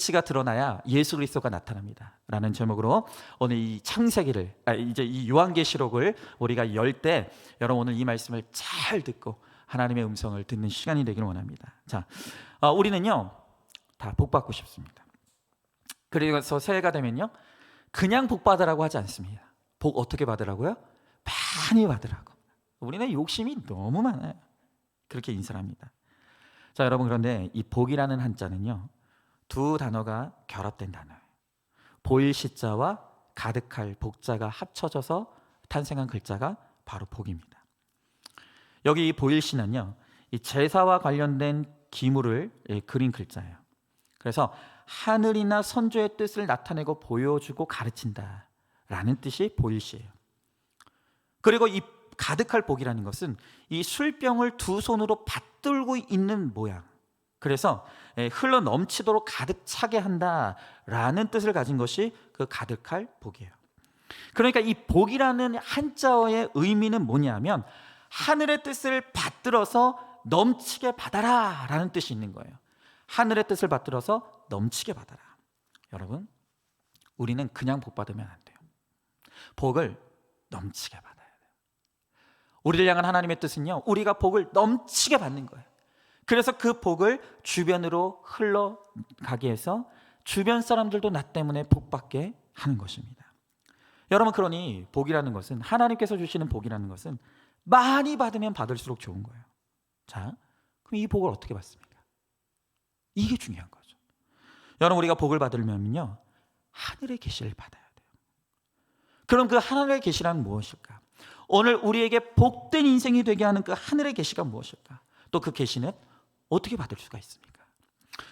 빛이 드러나야 예수 그리스도가 나타납니다 라는 제목으로 오늘 이 창세기를 이제 이 요한계시록을 우리가 열 때 여러분 오늘 이 말씀을 잘 듣고 하나님의 음성을 듣는 시간이 되기를 원합니다. 자, 우리는요 다 복 받고 싶습니다. 그래서 새해가 되면요 그냥 복 받으라고 하지 않습니다. 복 어떻게 받으라고요? 많이 받으라고. 우리는 욕심이 너무 많아요. 그렇게 인사를 합니다. 자, 여러분, 그런데 이 복이라는 한자는요 두 단어가 결합된 단어예요. 보일 시자와 가득할 복자가 합쳐져서 탄생한 글자가 바로 복입니다. 여기 이 보일 시는요 이 제사와 관련된 기물을 그린 글자예요. 그래서 하늘이나 선조의 뜻을 나타내고 보여주고 가르친다 라는 뜻이 보일 시예요. 그리고 이 가득할 복이라는 것은 이 술병을 두 손으로 받들고 있는 모양, 그래서 흘러 넘치도록 가득 차게 한다라는 뜻을 가진 것이 그 가득할 복이에요. 그러니까 이 복이라는 한자어의 의미는 뭐냐면 하늘의 뜻을 받들어서 넘치게 받아라 라는 뜻이 있는 거예요. 하늘의 뜻을 받들어서 넘치게 받아라. 여러분, 우리는 그냥 복 받으면 안 돼요. 복을 넘치게 받아야 돼요. 우리를 향한 하나님의 뜻은요 우리가 복을 넘치게 받는 거예요. 그래서 그 복을 주변으로 흘러가게 해서 주변 사람들도 나 때문에 복 받게 하는 것입니다. 여러분, 그러니 복이라는 것은, 하나님께서 주시는 복이라는 것은 많이 받으면 받을수록 좋은 거예요. 자, 그럼 이 복을 어떻게 받습니까? 이게 중요한 거죠. 여러분, 우리가 복을 받으려면요 하늘의 계시를 받아야 돼요. 그럼 그 하늘의 계시란 무엇일까? 오늘 우리에게 복된 인생이 되게 하는 그 하늘의 계시가 무엇일까? 또 그 계시는 어떻게 받을 수가 있습니까?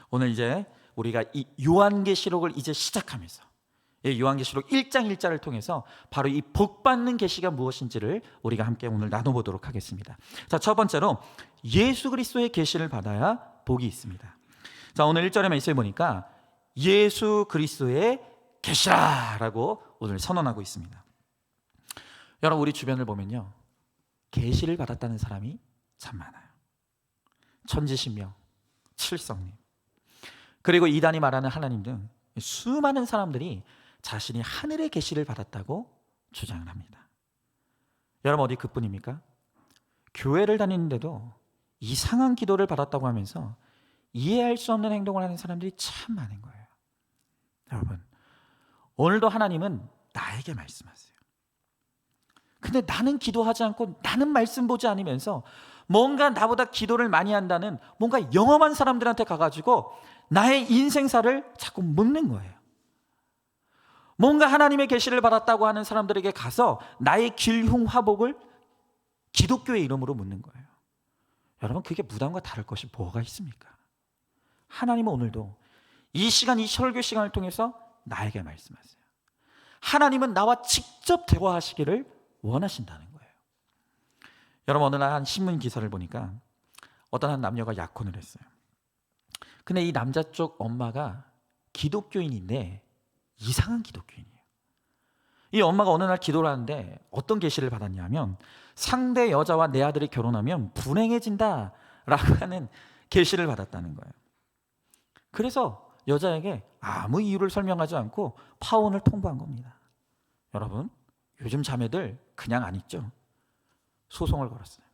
오늘 이제 우리가 이 요한계시록을 이제 시작하면서 이 요한계시록 1장 1절을 통해서 바로 이 복받는 계시가 무엇인지를 우리가 함께 오늘 나눠보도록 하겠습니다. 자, 첫 번째로 예수 그리스도의 계시를 받아야 복이 있습니다. 자, 오늘 1절의 말씀에 보니까 예수 그리스도의 계시라라고 오늘 선언하고 있습니다. 여러분, 우리 주변을 보면요 계시를 받았다는 사람이 참 많아요. 천지신명, 칠성님, 그리고 이단이 말하는 하나님 등 수많은 사람들이 자신이 하늘의 계시를 받았다고 주장을 합니다. 여러분, 어디 그뿐입니까? 교회를 다니는데도 이상한 기도를 받았다고 하면서 이해할 수 없는 행동을 하는 사람들이 참 많은 거예요. 여러분, 오늘도 하나님은 나에게 말씀하세요. 근데 나는 기도하지 않고 나는 말씀 보지 않으면서 뭔가 나보다 기도를 많이 한다는 뭔가 영험한 사람들한테 가가지고 나의 인생사를 자꾸 묻는 거예요. 뭔가 하나님의 계시를 받았다고 하는 사람들에게 가서 나의 길흉화복을 기독교의 이름으로 묻는 거예요. 여러분, 그게 무당과 다를 것이 뭐가 있습니까? 하나님은 오늘도 이 시간, 이 설교 시간을 통해서 나에게 말씀하세요. 하나님은 나와 직접 대화하시기를 원하신다는 거예요. 여러분, 어느 날 한 신문 기사를 보니까 어떤 한 남녀가 약혼을 했어요. 근데 이 남자 쪽 엄마가 기독교인인데 이상한 기독교인이에요. 이 엄마가 어느 날 기도를 하는데 어떤 계시를 받았냐면 상대 여자와 내 아들이 결혼하면 불행해진다라고 하는 계시를 받았다는 거예요. 그래서 여자에게 아무 이유를 설명하지 않고 파혼을 통보한 겁니다. 여러분, 요즘 자매들 그냥 안 있죠? 소송을 걸었어요.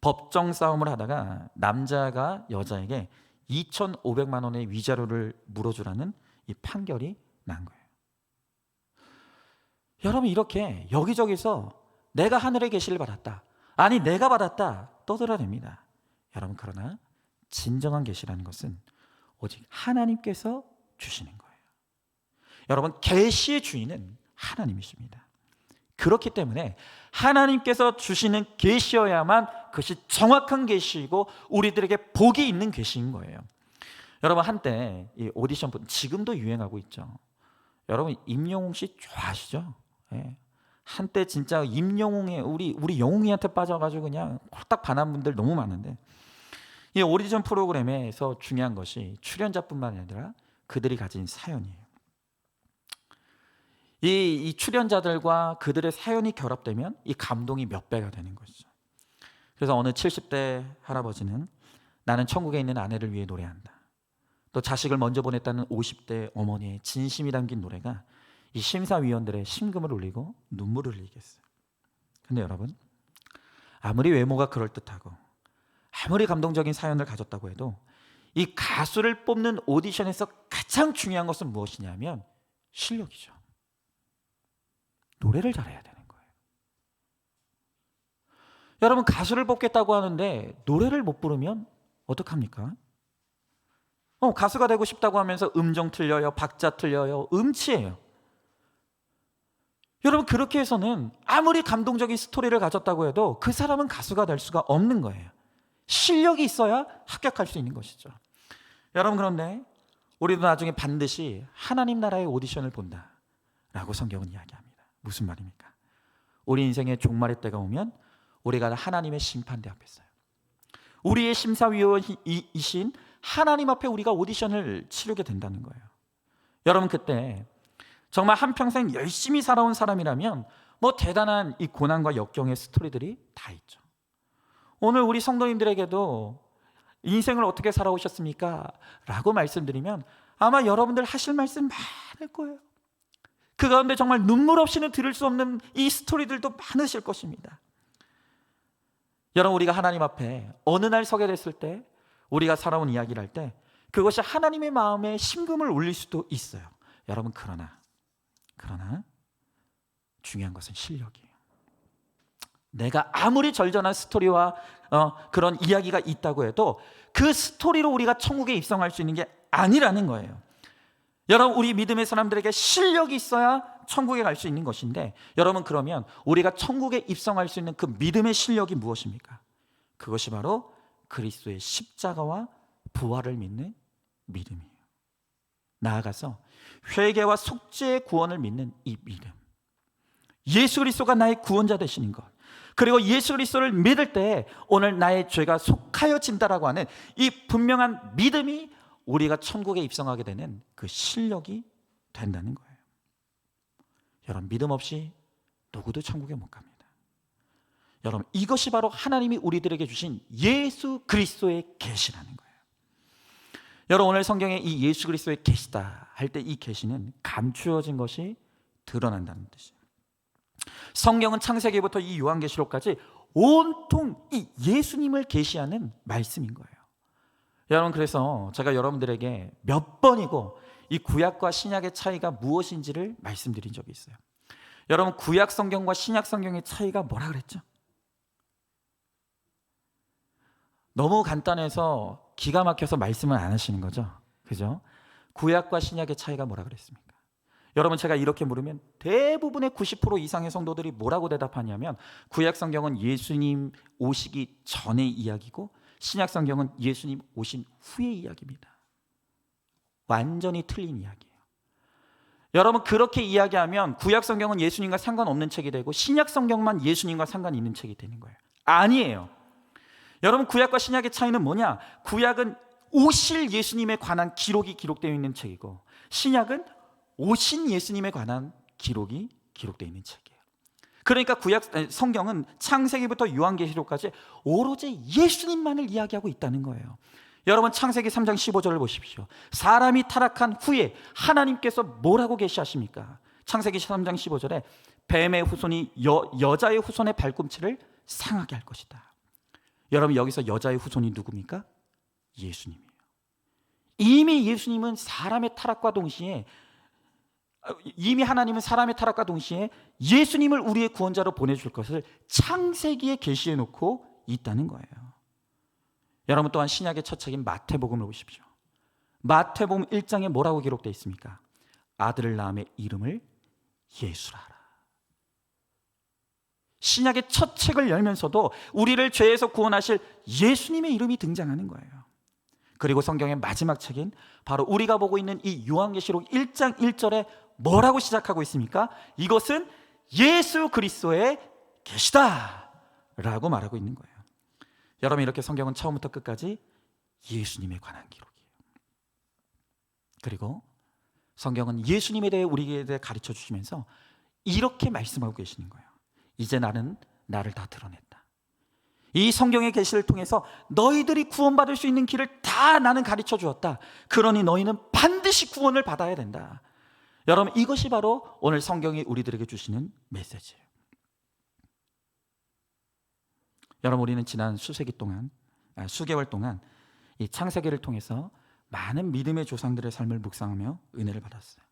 법정 싸움을 하다가 남자가 여자에게 2,500만 원의 위자료를 물어주라는 이 판결이 난 거예요. 여러분, 이렇게 여기저기서 내가 하늘의 계시를 받았다, 아니 내가 받았다 떠들어댑니다. 여러분, 그러나 진정한 계시라는 것은 오직 하나님께서 주시는 거예요. 여러분, 계시의 주인은 하나님이십니다. 그렇기 때문에 하나님께서 주시는 계시여야만 그것이 정확한 계시이고 우리들에게 복이 있는 계시인 거예요. 여러분, 한때 이 오디션 지금도 유행하고 있죠. 여러분, 임영웅 씨 좋아하시죠? 예. 한때 진짜 임영웅의 우리 영웅이한테 빠져가지고 그냥 홀딱 반한 분들 너무 많은데, 이 오디션 프로그램에서 중요한 것이 출연자뿐만 아니라 그들이 가진 사연이에요. 이 출연자들과 그들의 사연이 결합되면 이 감동이 몇 배가 되는 것이죠. 그래서 어느 70대 할아버지는 나는 천국에 있는 아내를 위해 노래한다. 또 자식을 먼저 보냈다는 50대 어머니의 진심이 담긴 노래가 이 심사위원들의 심금을 울리고 눈물을 흘리게 했어요. 근데 여러분, 아무리 외모가 그럴듯하고 아무리 감동적인 사연을 가졌다고 해도 이 가수를 뽑는 오디션에서 가장 중요한 것은 무엇이냐면 실력이죠. 노래를 잘해야 되는 거예요. 여러분, 가수를 뽑겠다고 하는데 노래를 못 부르면 어떡합니까? 가수가 되고 싶다고 하면서 음정 틀려요, 박자 틀려요, 음치예요. 여러분, 그렇게 해서는 아무리 감동적인 스토리를 가졌다고 해도 그 사람은 가수가 될 수가 없는 거예요. 실력이 있어야 합격할 수 있는 것이죠. 여러분, 그런데 우리도 나중에 반드시 하나님 나라의 오디션을 본다라고 성경은 이야기합니다. 무슨 말입니까? 우리 인생의 종말의 때가 오면 우리가 하나님의 심판대 앞에 서요. 우리의 심사위원이신 하나님 앞에 우리가 오디션을 치르게 된다는 거예요. 여러분, 그때 정말 한평생 열심히 살아온 사람이라면 대단한 이 고난과 역경의 스토리들이 다 있죠. 오늘 우리 성도님들에게도 인생을 어떻게 살아오셨습니까? 라고 말씀드리면 아마 여러분들 하실 말씀 많을 거예요. 그 가운데 정말 눈물 없이는 들을 수 없는 이 스토리들도 많으실 것입니다. 여러분, 우리가 하나님 앞에 어느 날 서게 됐을 때 우리가 살아온 이야기를 할 때 그것이 하나님의 마음에 심금을 울릴 수도 있어요. 여러분, 그러나 중요한 것은 실력이에요. 내가 아무리 절전한 스토리와 그런 이야기가 있다고 해도 그 스토리로 우리가 천국에 입성할 수 있는 게 아니라는 거예요. 여러분, 우리 믿음의 사람들에게 실력이 있어야 천국에 갈 수 있는 것인데, 여러분, 그러면 우리가 천국에 입성할 수 있는 그 믿음의 실력이 무엇입니까? 그것이 바로 그리스도의 십자가와 부활을 믿는 믿음이에요. 나아가서 회개와 속죄의 구원을 믿는 이 믿음, 예수 그리스도가 나의 구원자 되시는 것, 그리고 예수 그리스도를 믿을 때 오늘 나의 죄가 속하여진다라고 하는 이 분명한 믿음이 우리가 천국에 입성하게 되는 그 실력이 된다는 거예요. 여러분, 믿음 없이 누구도 천국에 못 갑니다. 여러분, 이것이 바로 하나님이 우리들에게 주신 예수 그리스도의 계시라는 거예요. 여러분, 오늘 성경에 이 예수 그리스도의 계시다 할 때 이 계시는 감추어진 것이 드러난다는 뜻이에요. 성경은 창세기부터 이 요한계시록까지 온통 이 예수님을 계시하는 말씀인 거예요. 여러분, 그래서 제가 여러분들에게 몇 번이고 이 구약과 신약의 차이가 무엇인지를 말씀드린 적이 있어요. 여러분, 구약 성경과 신약 성경의 차이가 뭐라 그랬죠? 너무 간단해서 기가 막혀서 말씀을 안 하시는 거죠. 그죠? 구약과 신약의 차이가 뭐라 그랬습니까? 여러분, 제가 이렇게 물으면 대부분의 90% 이상의 성도들이 뭐라고 대답하냐면 구약 성경은 예수님 오시기 전의 이야기고 신약 성경은 예수님 오신 후의 이야기입니다. 완전히 틀린 이야기예요. 여러분, 그렇게 이야기하면 구약 성경은 예수님과 상관없는 책이 되고 신약 성경만 예수님과 상관 있는 책이 되는 거예요. 아니에요. 여러분, 구약과 신약의 차이는 뭐냐? 구약은 오실 예수님에 관한 기록이 기록되어 있는 책이고 신약은 오신 예수님에 관한 기록이 기록되어 있는 책이에요. 그러니까 구약 성경은 창세기부터 요한계시록까지 오로지 예수님만을 이야기하고 있다는 거예요. 여러분, 창세기 3장 15절을 보십시오. 사람이 타락한 후에 하나님께서 뭐라고 계시하십니까? 창세기 3장 15절에 뱀의 후손이 여자의 후손의 발꿈치를 상하게 할 것이다. 여러분, 여기서 여자의 후손이 누굽니까? 예수님이에요. 이미 예수님은 사람의 타락과 동시에 하나님은 사람의 타락과 동시에 예수님을 우리의 구원자로 보내줄 것을 창세기에 계시해 놓고 있다는 거예요. 여러분, 또한 신약의 첫 책인 마태복음을 보십시오. 마태복음 1장에 뭐라고 기록되어 있습니까? 아들을 낳음의 이름을 예수라 하라. 신약의 첫 책을 열면서도 우리를 죄에서 구원하실 예수님의 이름이 등장하는 거예요. 그리고 성경의 마지막 책인 바로 우리가 보고 있는 이 요한계시록 1장 1절에 뭐라고 시작하고 있습니까? 이것은 예수 그리스도의 계시다 라고 말하고 있는 거예요. 여러분, 이렇게 성경은 처음부터 끝까지 예수님에 관한 기록이에요. 그리고 성경은 예수님에 대해 우리에 대해 가르쳐 주시면서 이렇게 말씀하고 계시는 거예요. 이제 나는 나를 다 드러냈다. 이 성경의 계시를 통해서 너희들이 구원받을 수 있는 길을 다 나는 가르쳐 주었다. 그러니 너희는 반드시 구원을 받아야 된다. 여러분, 이것이 바로 오늘 성경이 우리들에게 주시는 메시지예요. 여러분, 우리는 지난 수개월 동안 이 창세기를 통해서 많은 믿음의 조상들의 삶을 묵상하며 은혜를 받았어요.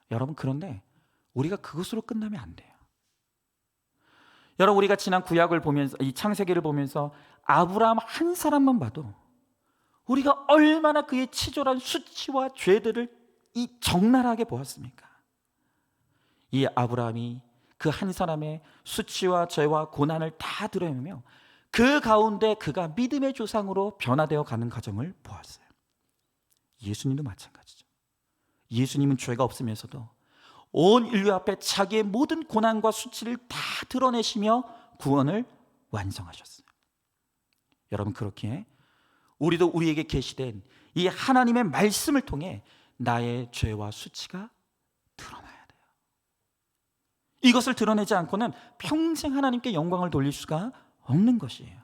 여러분, 그런데 우리가 그것으로 끝나면 안 돼요. 여러분, 우리가 지난 구약을 보면서, 이 창세기를 보면서 아브라함 한 사람만 봐도 우리가 얼마나 그의 치졸한 수치와 죄들을 이 적나라하게 보았습니까? 이 아브라함이 그 한 사람의 수치와 죄와 고난을 다 드러내며 그 가운데 그가 믿음의 조상으로 변화되어 가는 과정을 보았어요. 예수님도 마찬가지죠. 예수님은 죄가 없으면서도 온 인류 앞에 자기의 모든 고난과 수치를 다 드러내시며 구원을 완성하셨어요. 여러분, 그렇게 우리도 우리에게 계시된 이 하나님의 말씀을 통해 나의 죄와 수치가 드러나야 돼요. 이것을 드러내지 않고는 평생 하나님께 영광을 돌릴 수가 없는 것이에요.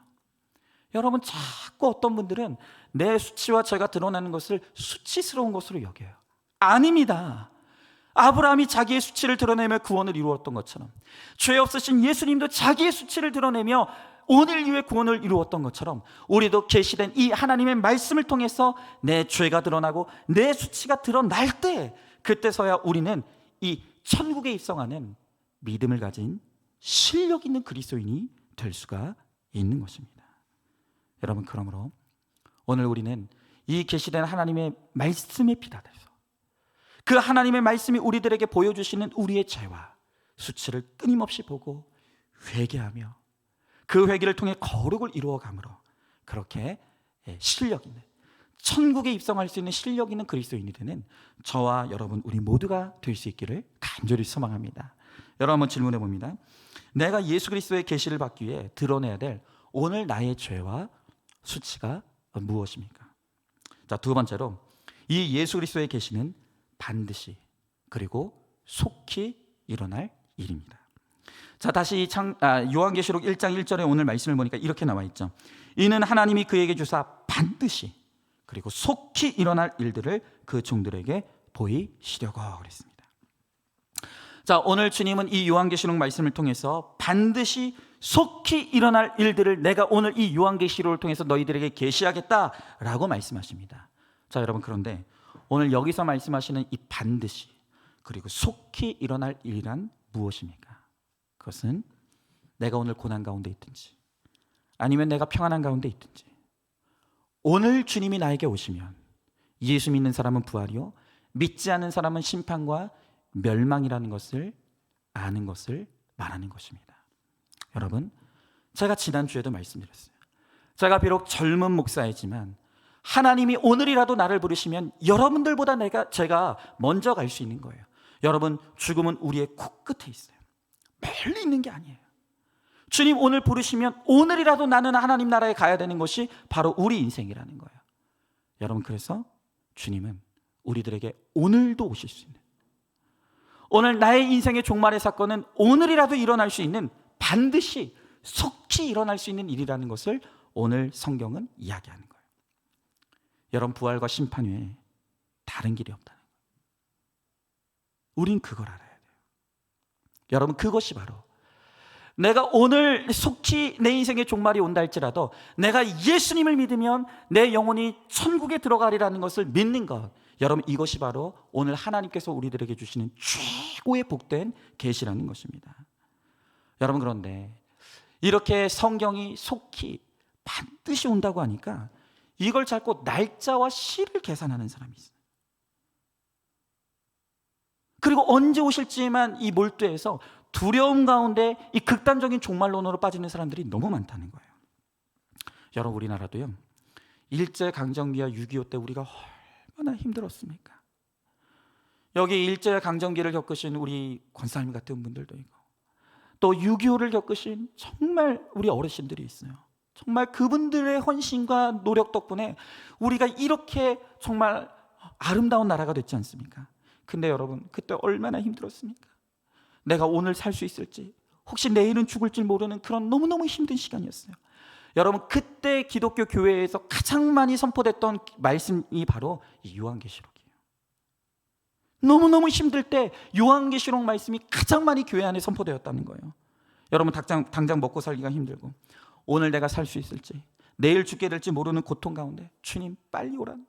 여러분, 자꾸 어떤 분들은 내 수치와 죄가 드러나는 것을 수치스러운 것으로 여겨요. 아닙니다. 아브라함이 자기의 수치를 드러내며 구원을 이루었던 것처럼, 죄 없으신 예수님도 자기의 수치를 드러내며 오늘 이후에 구원을 이루었던 것처럼, 우리도 계시된 이 하나님의 말씀을 통해서 내 죄가 드러나고 내 수치가 드러날 때, 그때서야 우리는 이 천국에 입성하는 믿음을 가진 실력 있는 그리스도인이 될 수가 있는 것입니다. 여러분, 그러므로 오늘 우리는 이 계시된 하나님의 말씀에 피달해서 그 하나님의 말씀이 우리들에게 보여주시는 우리의 죄와 수치를 끊임없이 보고 회개하며 그 회개를 통해 거룩을 이루어감으로 그렇게 실력 있는, 천국에 입성할 수 있는 실력 있는 그리스도인이 되는 저와 여러분, 우리 모두가 될 수 있기를 간절히 소망합니다. 여러분, 한번 질문해 봅니다. 내가 예수 그리스도의 계시를 받기 위해 드러내야 될 오늘 나의 죄와 수치가 무엇입니까? 자, 두 번째로, 이 예수 그리스도의 계시는 반드시 그리고 속히 일어날 일입니다. 자, 다시 요한계시록 1장 1절에 오늘 말씀을 보니까 이렇게 나와 있죠. 이는 하나님이 그에게 주사 반드시 그리고 속히 일어날 일들을 그 종들에게 보이시려고 그랬습니다. 자, 오늘 주님은 이 요한계시록 말씀을 통해서 반드시 속히 일어날 일들을 내가 오늘 이 요한계시록을 통해서 너희들에게 계시하겠다라고 말씀하십니다. 자, 여러분, 그런데 오늘 여기서 말씀하시는 이 반드시 그리고 속히 일어날 일이란 무엇입니까? 그것은 내가 오늘 고난 가운데 있든지 아니면 내가 평안한 가운데 있든지, 오늘 주님이 나에게 오시면 예수 믿는 사람은 부활이요 믿지 않는 사람은 심판과 멸망이라는 것을 아는 것을 말하는 것입니다. 여러분, 제가 지난주에도 말씀드렸어요. 제가 비록 젊은 목사이지만 하나님이 오늘이라도 나를 부르시면 여러분들보다 제가 먼저 갈 수 있는 거예요. 여러분, 죽음은 우리의 코끝에 있어요. 멀리 있는 게 아니에요. 주님 오늘 부르시면 오늘이라도 나는 하나님 나라에 가야 되는 것이 바로 우리 인생이라는 거예요. 여러분, 그래서 주님은 우리들에게 오늘도 오실 수 있는, 오늘 나의 인생의 종말의 사건은 오늘이라도 일어날 수 있는, 반드시 속히 일어날 수 있는 일이라는 것을 오늘 성경은 이야기하는 거예요. 여러분, 부활과 심판 외에 다른 길이 없다는 거예요. 우린 그걸 알아야 돼요. 여러분, 그것이 바로 내가 오늘 속히 내 인생의 종말이 온다 할지라도 내가 예수님을 믿으면 내 영혼이 천국에 들어가리라는 것을 믿는 것, 여러분, 이것이 바로 오늘 하나님께서 우리들에게 주시는 최고의 복된 계시라는 것입니다. 여러분, 그런데 이렇게 성경이 속히 반드시 온다고 하니까 이걸 자꾸 날짜와 시를 계산하는 사람이 있어요. 그리고 언제 오실지만 이 몰두해서 두려움 가운데 이 극단적인 종말론으로 빠지는 사람들이 너무 많다는 거예요. 여러분, 우리나라도요, 일제강점기와 6.25 때 우리가 얼마나 힘들었습니까? 여기 일제강점기를 겪으신 우리 권사님 같은 분들도 있고, 또 6.25를 겪으신 정말 우리 어르신들이 있어요. 정말 그분들의 헌신과 노력 덕분에 우리가 이렇게 정말 아름다운 나라가 됐지 않습니까? 근데 여러분, 그때 얼마나 힘들었습니까? 내가 오늘 살 수 있을지, 혹시 내일은 죽을지 모르는 그런 너무너무 힘든 시간이었어요. 여러분, 그때 기독교 교회에서 가장 많이 선포됐던 말씀이 바로 이 요한계시록이에요. 너무너무 힘들 때 요한계시록 말씀이 가장 많이 교회 안에 선포되었다는 거예요. 여러분, 당장 먹고 살기가 힘들고 오늘 내가 살 수 있을지, 내일 죽게 될지 모르는 고통 가운데 주님 빨리 오라는,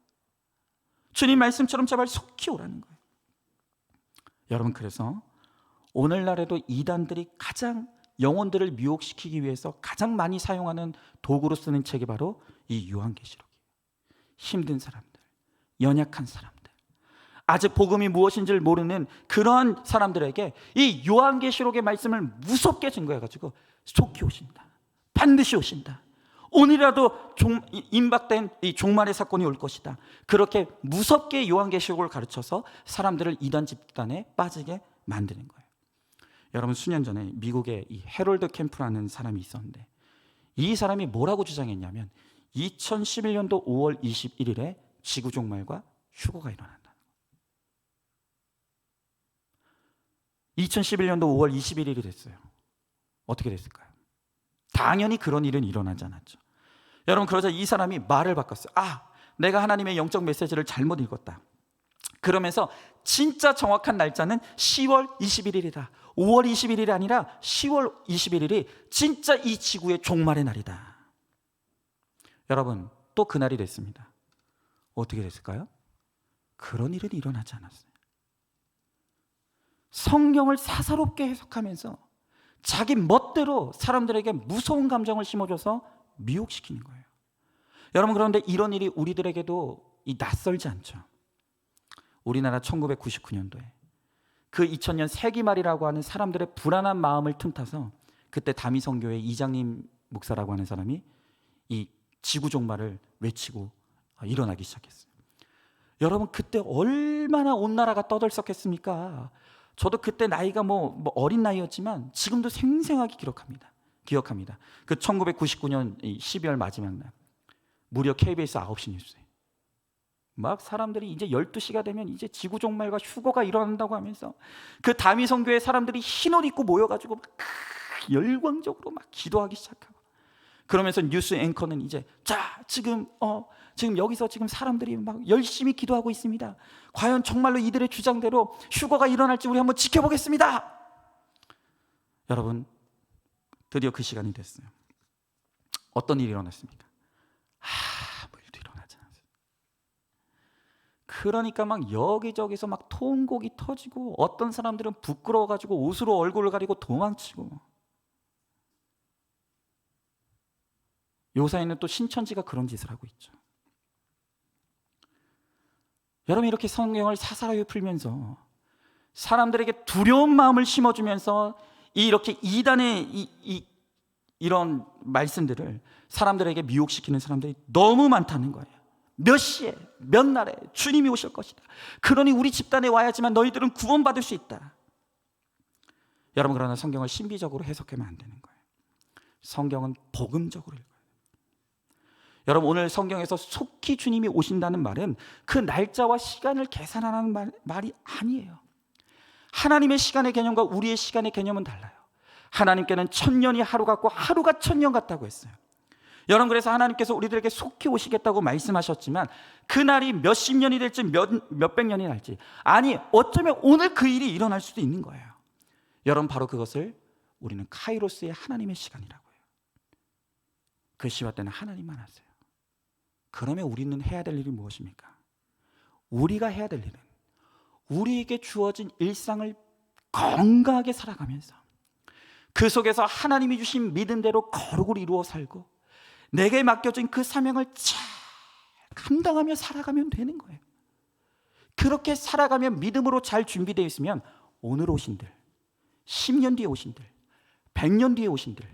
주님 말씀처럼 제발 속히 오라는 거예요. 여러분, 그래서 오늘날에도 이단들이 가장 영혼들을 미혹시키기 위해서 가장 많이 사용하는 도구로 쓰는 책이 바로 이 요한계시록이에요. 힘든 사람들, 연약한 사람들, 아직 복음이 무엇인지를 모르는 그런 사람들에게 이 요한계시록의 말씀을 무섭게 증거해가지고 속히 오신다, 반드시 오신다, 오늘이라도 임박된 이 종말의 사건이 올 것이다, 그렇게 무섭게 요한계시록을 가르쳐서 사람들을 이단 집단에 빠지게 만드는 거예요. 여러분, 수년 전에 미국에 이 해롤드 캠프라는 사람이 있었는데, 이 사람이 뭐라고 주장했냐면 2011년도 5월 21일에 지구 종말과 휴거가 일어난다. 2011년도 5월 21일이 됐어요. 어떻게 됐을까요? 당연히 그런 일은 일어나지 않았죠. 여러분, 그러자 이 사람이 말을 바꿨어요. 내가 하나님의 영적 메시지를 잘못 읽었다. 그러면서 진짜 정확한 날짜는 10월 21일이다. 5월 21일이 아니라 10월 21일이 진짜 이 지구의 종말의 날이다. 여러분, 또 그날이 됐습니다. 어떻게 됐을까요? 그런 일은 일어나지 않았어요. 성경을 사사롭게 해석하면서 자기 멋대로 사람들에게 무서운 감정을 심어줘서 미혹시키는 거예요. 여러분, 그런데 이런 일이 우리들에게도 낯설지 않죠. 우리나라 1999년도에 그 2000년 세기말이라고 하는 사람들의 불안한 마음을 틈타서 그때 다미성교회 이장님 목사라고 하는 사람이 이 지구 종말을 외치고 일어나기 시작했어요. 여러분, 그때 얼마나 온 나라가 떠들썩했습니까? 저도 그때 나이가 뭐 어린 나이였지만 지금도 생생하게 기억합니다. 그 1999년 12월 마지막 날, 무려 KBS 9시 뉴스에 막 사람들이 이제 12시가 되면 이제 지구 종말과 휴거가 일어난다고 하면서 그 다미성교회 사람들이 흰옷 입고 모여가지고 막 열광적으로 막 기도하기 시작하고, 그러면서 뉴스 앵커는 이제 지금 여기서 지금 사람들이 막 열심히 기도하고 있습니다. 과연 정말로 이들의 주장대로 휴거가 일어날지 우리 한번 지켜보겠습니다. 여러분, 드디어 그 시간이 됐어요. 어떤 일이 일어났습니까? 아무 일도 일어나지 않았어요. 그러니까 막 여기저기서 막 통곡이 터지고, 어떤 사람들은 부끄러워가지고 옷으로 얼굴을 가리고 도망치고, 요사이는 또 신천지가 그런 짓을 하고 있죠. 여러분, 이렇게 성경을 사사롭게 풀면서 사람들에게 두려운 마음을 심어주면서 이렇게 이단의 이런 말씀들을 사람들에게 미혹시키는 사람들이 너무 많다는 거예요. 몇 시에 몇 날에 주님이 오실 것이다. 그러니 우리 집단에 와야지만 너희들은 구원받을 수 있다. 여러분, 그러나 성경을 신비적으로 해석하면 안 되는 거예요. 성경은 복음적으로 읽어요. 여러분, 오늘 성경에서 속히 주님이 오신다는 말은 그 날짜와 시간을 계산하는 말이 아니에요. 하나님의 시간의 개념과 우리의 시간의 개념은 달라요. 하나님께는 1000년이 하루 같고 하루가 1000년 같다고 했어요. 여러분, 그래서 하나님께서 우리들에게 속히 오시겠다고 말씀하셨지만 그날이 몇십 년이 될지 몇백 년이 날지, 아니 어쩌면 오늘 그 일이 일어날 수도 있는 거예요. 여러분, 바로 그것을 우리는 카이로스의 하나님의 시간이라고 해요. 그 시와 때는 하나님만 아세요. 그러면 우리는 해야 될 일이 무엇입니까? 우리가 해야 될 일은 우리에게 주어진 일상을 건강하게 살아가면서 그 속에서 하나님이 주신 믿음대로 거룩을 이루어 살고 내게 맡겨진 그 사명을 잘 감당하며 살아가면 되는 거예요. 그렇게 살아가면, 믿음으로 잘 준비되어 있으면 오늘 오신들, 10년 뒤에 오신들, 100년 뒤에 오신들,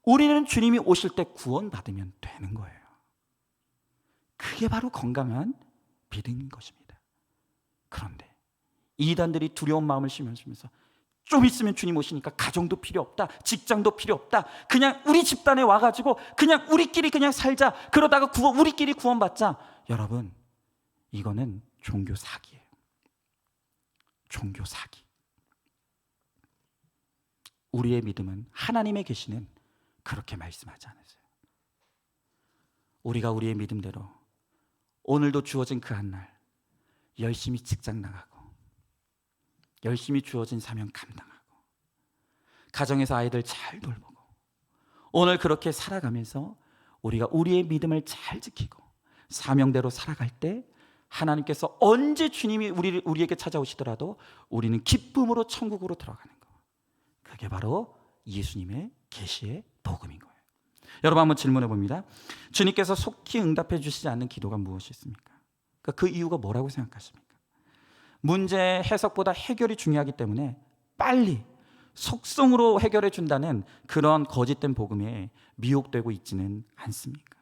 우리는 주님이 오실 때 구원받으면 되는 거예요. 그게 바로 건강한 믿음인 것입니다. 그런데 이단들이 두려운 마음을 심으면서 좀 있으면 주님 오시니까 가정도 필요 없다, 직장도 필요 없다, 그냥 우리 집단에 와가지고 그냥 우리끼리 그냥 살자, 그러다가 우리끼리 구원받자. 여러분, 이거는 종교 사기예요. 종교 사기. 우리의 믿음은 하나님의 계시는 그렇게 말씀하지 않으세요. 우리가 우리의 믿음대로 오늘도 주어진 그 한 날 열심히 직장 나가고 열심히 주어진 사명 감당하고 가정에서 아이들 잘 돌보고 오늘 그렇게 살아가면서 우리가 우리의 믿음을 잘 지키고 사명대로 살아갈 때 하나님께서 언제 주님이 우리에게 찾아오시더라도 우리는 기쁨으로 천국으로 들어가는 거. 그게 바로 예수님의 계시의 복음인 거예요. 여러분 한번 질문해 봅니다. 주님께서 속히 응답해 주시지 않는 기도가 무엇이 있습니까? 그러니까 그 이유가 뭐라고 생각하십니까? 문제 해석보다 해결이 중요하기 때문에 빨리 속성으로 해결해 준다는 그런 거짓된 복음에 미혹되고 있지는 않습니까?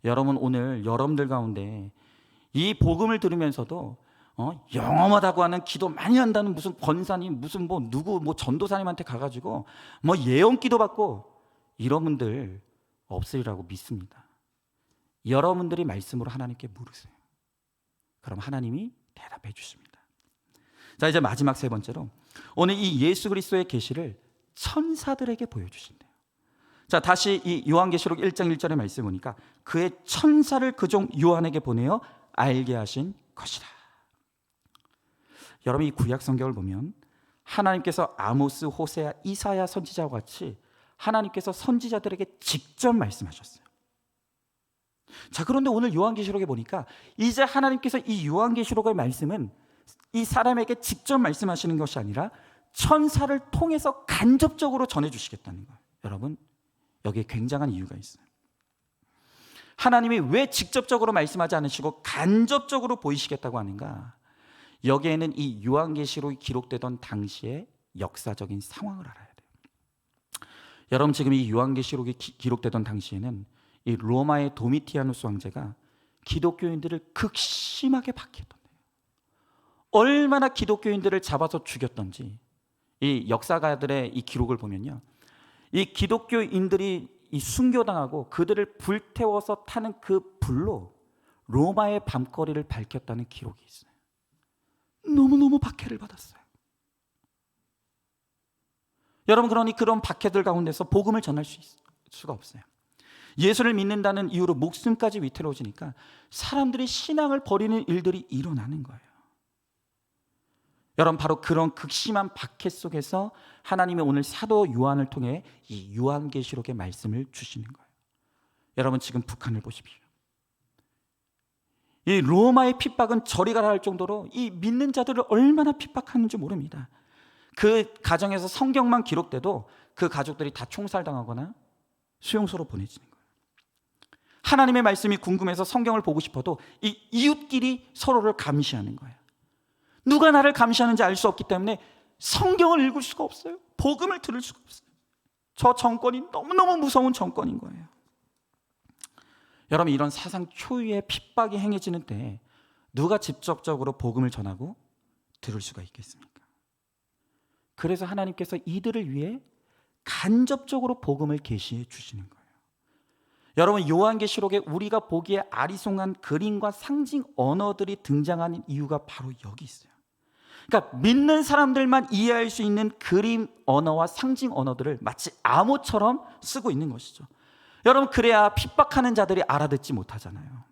여러분 오늘 여러분들 가운데 이 복음을 들으면서도 영험하다고 하는 기도 많이 한다는 무슨 권사님 무슨 누구 전도사님한테 가가지고 예언 기도 받고 이런 분들 없으리라고 믿습니다. 여러분들이 말씀으로 하나님께 물으세요. 그럼 하나님이 대답해 주십니다. 자, 이제 마지막 세 번째로 오늘 이 예수 그리스도의 계시를 천사들에게 보여주신대요. 자, 다시 이 요한계시록 1장 1절의 말씀 보니까 그의 천사를 그 종 요한에게 보내어 알게 하신 것이다. 여러분 이 구약 성경을 보면 하나님께서 아모스, 호세아, 이사야 선지자와 같이 하나님께서 선지자들에게 직접 말씀하셨어요. 자, 그런데 오늘 요한계시록에 보니까 이제 하나님께서 이 요한계시록의 말씀은 이 사람에게 직접 말씀하시는 것이 아니라 천사를 통해서 간접적으로 전해주시겠다는 거예요. 여러분 여기에 굉장한 이유가 있어요. 하나님이 왜 직접적으로 말씀하지 않으시고 간접적으로 보이시겠다고 하는가? 여기에는 이 요한계시록이 기록되던 당시의 역사적인 상황을 알아야 돼요. 여러분 지금 이 요한계시록이 기록되던 당시에는 이 로마의 도미티아누스 황제가 기독교인들을 극심하게 박해했던 거예요. 얼마나 기독교인들을 잡아서 죽였던지 이 역사가들의 이 기록을 보면요, 이 기독교인들이 이 순교당하고 그들을 불태워서 타는 그 불로 로마의 밤거리를 밝혔다는 기록이 있어요. 너무너무 박해를 받았어요. 여러분 그러니 그런 박해들 가운데서 복음을 전할 수가 없어요. 예수를 믿는다는 이유로 목숨까지 위태로워지니까 사람들이 신앙을 버리는 일들이 일어나는 거예요. 여러분 바로 그런 극심한 박해 속에서 하나님이 오늘 사도 요한을 통해 이 요한계시록의 말씀을 주시는 거예요. 여러분 지금 북한을 보십시오. 이 로마의 핍박은 저리 가라 할 정도로 이 믿는 자들을 얼마나 핍박하는지 모릅니다. 그 가정에서 성경만 기록돼도 그 가족들이 다 총살당하거나 수용소로 보내지는 거예요. 하나님의 말씀이 궁금해서 성경을 보고 싶어도 이 이웃끼리 서로를 감시하는 거예요. 누가 나를 감시하는지 알 수 없기 때문에 성경을 읽을 수가 없어요. 복음을 들을 수가 없어요. 저 정권이 너무너무 무서운 정권인 거예요. 여러분 이런 사상 초유의 핍박이 행해지는 때 누가 직접적으로 복음을 전하고 들을 수가 있겠습니까? 그래서 하나님께서 이들을 위해 간접적으로 복음을 계시해 주시는 거예요. 여러분 요한계시록에 우리가 보기에 아리송한 그림과 상징 언어들이 등장하는 이유가 바로 여기 있어요. 그러니까 믿는 사람들만 이해할 수 있는 그림 언어와 상징 언어들을 마치 암호처럼 쓰고 있는 것이죠. 여러분 그래야 핍박하는 자들이 알아듣지 못하잖아요.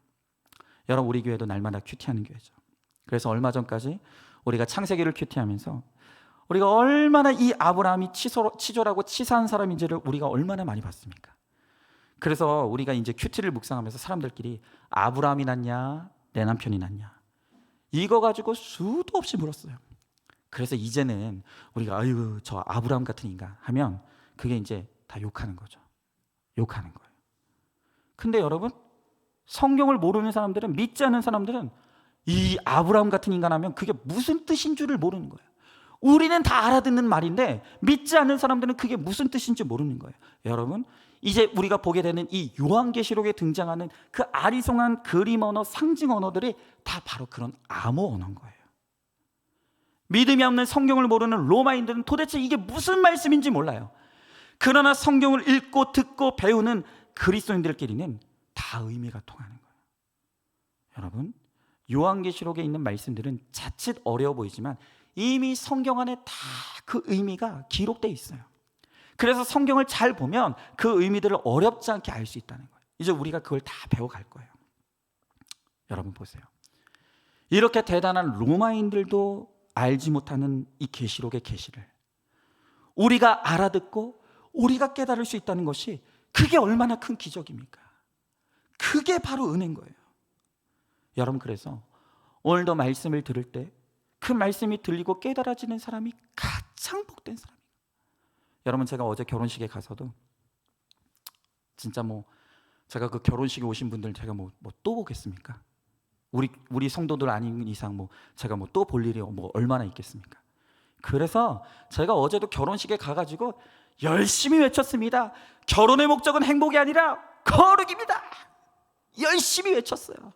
여러분 우리 교회도 날마다 큐티하는 교회죠. 그래서 얼마 전까지 우리가 창세기를 큐티하면서 우리가 얼마나 이 아브라함이 치졸하고 치사한 사람인지를 우리가 얼마나 많이 봤습니까? 그래서 우리가 이제 큐티를 묵상하면서 사람들끼리 아브라함이 낫냐 내 남편이 낫냐 이거 가지고 수도 없이 물었어요. 그래서 이제는 우리가 아유 저 아브라함 같은 인간 하면 그게 이제 다 욕하는 거죠. 욕하는 거예요. 근데 여러분 성경을 모르는 사람들은, 믿지 않는 사람들은 이 아브라함 같은 인간 하면 그게 무슨 뜻인 줄을 모르는 거예요. 우리는 다 알아듣는 말인데 믿지 않는 사람들은 그게 무슨 뜻인지 모르는 거예요. 여러분 이제 우리가 보게 되는 이 요한계시록에 등장하는 그 아리송한 그림 언어, 상징 언어들이 다 바로 그런 암호 언어인 거예요. 믿음이 없는 성경을 모르는 로마인들은 도대체 이게 무슨 말씀인지 몰라요. 그러나 성경을 읽고 듣고 배우는 그리스도인들끼리는 다 의미가 통하는 거예요. 여러분 요한계시록에 있는 말씀들은 자칫 어려워 보이지만 이미 성경 안에 다 그 의미가 기록되어 있어요. 그래서 성경을 잘 보면 그 의미들을 어렵지 않게 알 수 있다는 거예요. 이제 우리가 그걸 다 배워갈 거예요. 여러분 보세요. 이렇게 대단한 로마인들도 알지 못하는 이 계시록의 계시를 우리가 알아듣고 우리가 깨달을 수 있다는 것이 그게 얼마나 큰 기적입니까? 그게 바로 은혜인 거예요. 여러분, 그래서 오늘도 말씀을 들을 때 그 말씀이 들리고 깨달아지는 사람이 가장 복된 사람이에요. 여러분, 제가 어제 결혼식에 가서도 진짜 제가 그 결혼식에 오신 분들 제가 또 보겠습니까? 우리 성도들 아닌 이상 제가 또 볼 일이 얼마나 있겠습니까? 그래서 제가 어제도 결혼식에 가가지고 열심히 외쳤습니다. 결혼의 목적은 행복이 아니라 거룩입니다. 열심히 외쳤어요.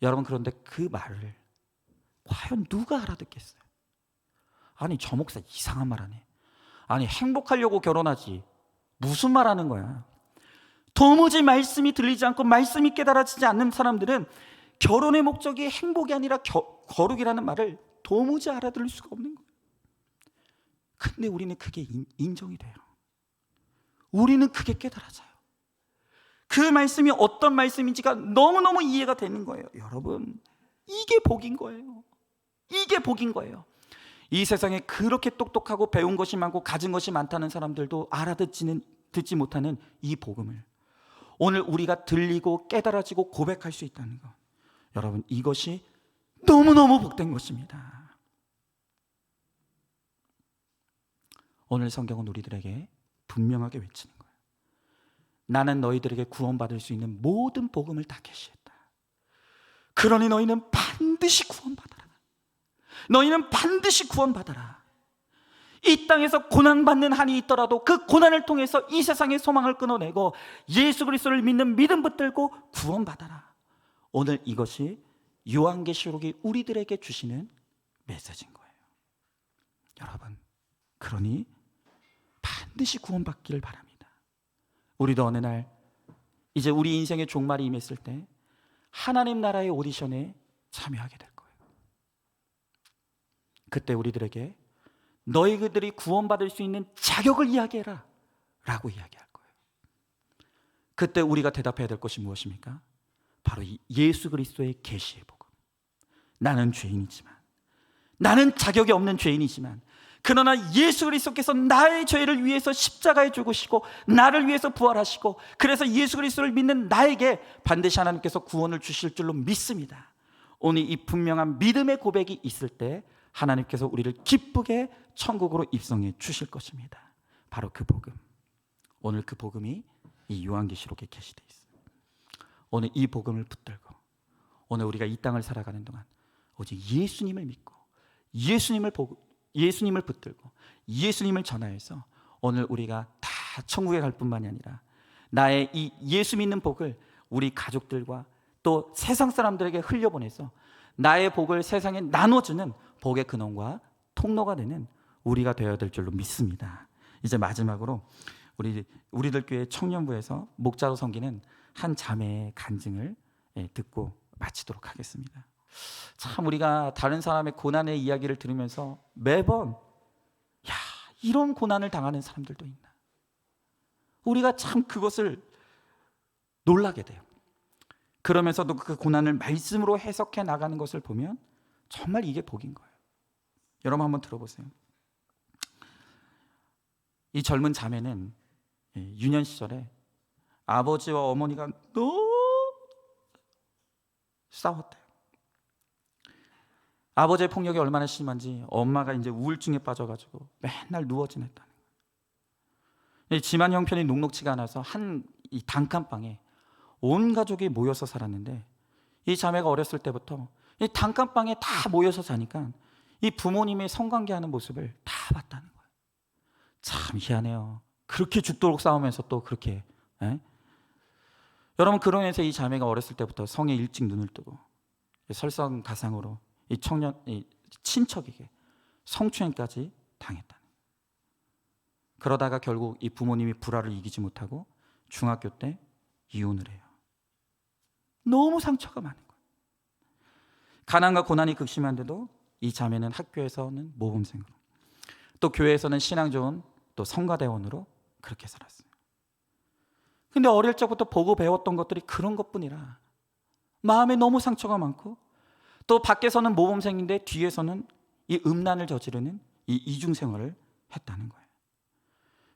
여러분, 그런데 그 말을 과연 누가 알아듣겠어요? 아니, 저 목사 이상한 말 하네. 아니, 행복하려고 결혼하지 무슨 말 하는 거야? 도무지 말씀이 들리지 않고 말씀이 깨달아지지 않는 사람들은 결혼의 목적이 행복이 아니라 거룩이라는 말을 도무지 알아들을 수가 없는 거예요. 근데 우리는 그게 인정이 돼요. 우리는 그게 깨달아져요. 그 말씀이 어떤 말씀인지가 너무너무 이해가 되는 거예요. 여러분, 이게 복인 거예요. 이게 복인 거예요. 이 세상에 그렇게 똑똑하고 배운 것이 많고 가진 것이 많다는 사람들도 듣지 못하는 이 복음을 오늘 우리가 들리고 깨달아지고 고백할 수 있다는 것, 여러분, 이것이 너무너무 복된 것입니다. 오늘 성경은 우리들에게 분명하게 외치는 거예요. 나는 너희들에게 구원받을 수 있는 모든 복음을 다 계시했다. 그러니 너희는 반드시 구원받아라. 너희는 반드시 구원받아라. 이 땅에서 고난받는 한이 있더라도 그 고난을 통해서 이 세상의 소망을 끊어내고 예수 그리스도를 믿는 믿음 붙들고 구원받아라. 오늘 이것이 요한계시록이 우리들에게 주시는 메시지인 거예요. 여러분, 그러니 반드시 구원받기를 바랍니다. 우리도 어느 날 이제 우리 인생의 종말이 임했을 때 하나님 나라의 오디션에 참여하게 될 거예요. 그때 우리들에게 너희들이 구원받을 수 있는 자격을 이야기해라 라고 이야기할 거예요. 그때 우리가 대답해야 될 것이 무엇입니까? 바로 이 예수 그리스도의 계시의 복음. 나는 죄인이지만, 나는 자격이 없는 죄인이지만, 그러나 예수 그리스도께서 나의 죄를 위해서 십자가에 죽으시고 나를 위해서 부활하시고, 그래서 예수 그리스도를 믿는 나에게 반드시 하나님께서 구원을 주실 줄로 믿습니다. 오늘 이 분명한 믿음의 고백이 있을 때 하나님께서 우리를 기쁘게 천국으로 입성해 주실 것입니다. 바로 그 복음. 오늘 그 복음이 이 요한계시록에 게시되어 있습니다. 오늘 이 복음을 붙들고 오늘 우리가 이 땅을 살아가는 동안 오직 예수님을 믿고 예수님을 붙들고 예수님을 전하여서 오늘 우리가 다 천국에 갈 뿐만이 아니라 나의 이 예수 믿는 복을 우리 가족들과 또 세상 사람들에게 흘려보내서 나의 복을 세상에 나눠주는 복의 근원과 통로가 되는 우리가 되어야 될 줄로 믿습니다. 이제 마지막으로 우리들 교회 청년부에서 목자로 섬기는 한 자매의 간증을 듣고 마치도록 하겠습니다. 참 우리가 다른 사람의 고난의 이야기를 들으면서 매번 이런 고난을 당하는 사람들도 있나, 우리가 참 그것을 놀라게 돼요. 그러면서도 그 고난을 말씀으로 해석해 나가는 것을 보면 정말 이게 복인 거예요. 여러분 한번 들어보세요. 이 젊은 자매는 유년 시절에 아버지와 어머니가 너무 싸웠대요. 아버지의 폭력이 얼마나 심한지 엄마가 이제 우울증에 빠져가지고 맨날 누워 지냈다는 거예요. 집안 형편이 녹록지가 않아서 이 단칸방에 온 가족이 모여서 살았는데, 이 자매가 어렸을 때부터 이 단칸방에 다 모여서 사니까 이 부모님의 성관계하는 모습을 다 봤다는 거예요. 참 희한해요. 그렇게 죽도록 싸우면서 또 그렇게 여러분, 그로 인해서 이 자매가 어렸을 때부터 성에 일찍 눈을 뜨고 설상가상으로 이 친척에게 성추행까지 당했다는 거예요. 그러다가 결국 이 부모님이 불화를 이기지 못하고 중학교 때 이혼을 해요. 너무 상처가 많은 거예요. 가난과 고난이 극심한데도 이 자매는 학교에서는 모범생으로, 또 교회에서는 신앙 좋은 또 성가대원으로 그렇게 살았어요. 근데 어릴 적부터 보고 배웠던 것들이 그런 것뿐이라 마음에 너무 상처가 많고, 또 밖에서는 모범생인데 뒤에서는 이 음란을 저지르는 이 이중생활을 했다는 거예요.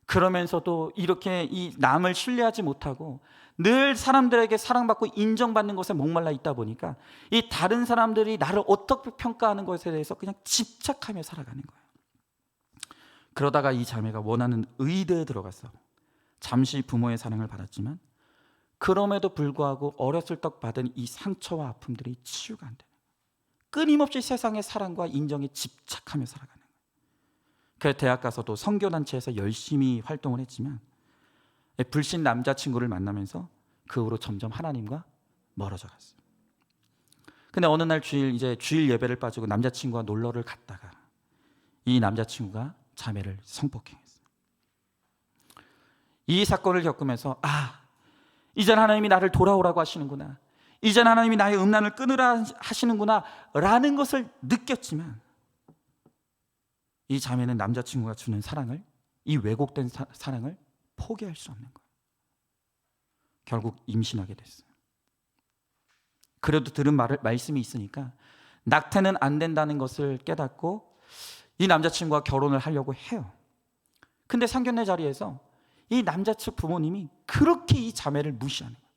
그러면서도 이렇게 이 남을 신뢰하지 못하고 늘 사람들에게 사랑받고 인정받는 것에 목말라 있다 보니까 이 다른 사람들이 나를 어떻게 평가하는 것에 대해서 그냥 집착하며 살아가는 거예요. 그러다가 이 자매가 원하는 의대에 들어가서 잠시 부모의 사랑을 받았지만, 그럼에도 불구하고 어렸을 적 받은 이 상처와 아픔들이 치유가 안 되는 거예요. 끊임없이 세상의 사랑과 인정에 집착하며 살아가는 거예요. 그래서 대학 가서도 선교단체에서 열심히 활동을 했지만 불신 남자친구를 만나면서 그 후로 점점 하나님과 멀어져 갔어요. 근데 어느 날 주일 예배를 빠지고 남자친구와 놀러를 갔다가 이 남자친구가 자매를 성폭행했어요. 이 사건을 겪으면서 이젠 하나님이 나를 돌아오라고 하시는구나, 이젠 하나님이 나의 음란을 끊으라 하시는구나 라는 것을 느꼈지만, 이 자매는 남자친구가 주는 사랑을, 이 왜곡된 사랑을 포기할 수 없는 거예요. 결국 임신하게 됐어요. 그래도 들은 말씀이 있으니까 낙태는 안 된다는 것을 깨닫고 이 남자친구와 결혼을 하려고 해요. 근데 상견례 자리에서 이 남자 측 부모님이 그렇게 이 자매를 무시하는 거예요.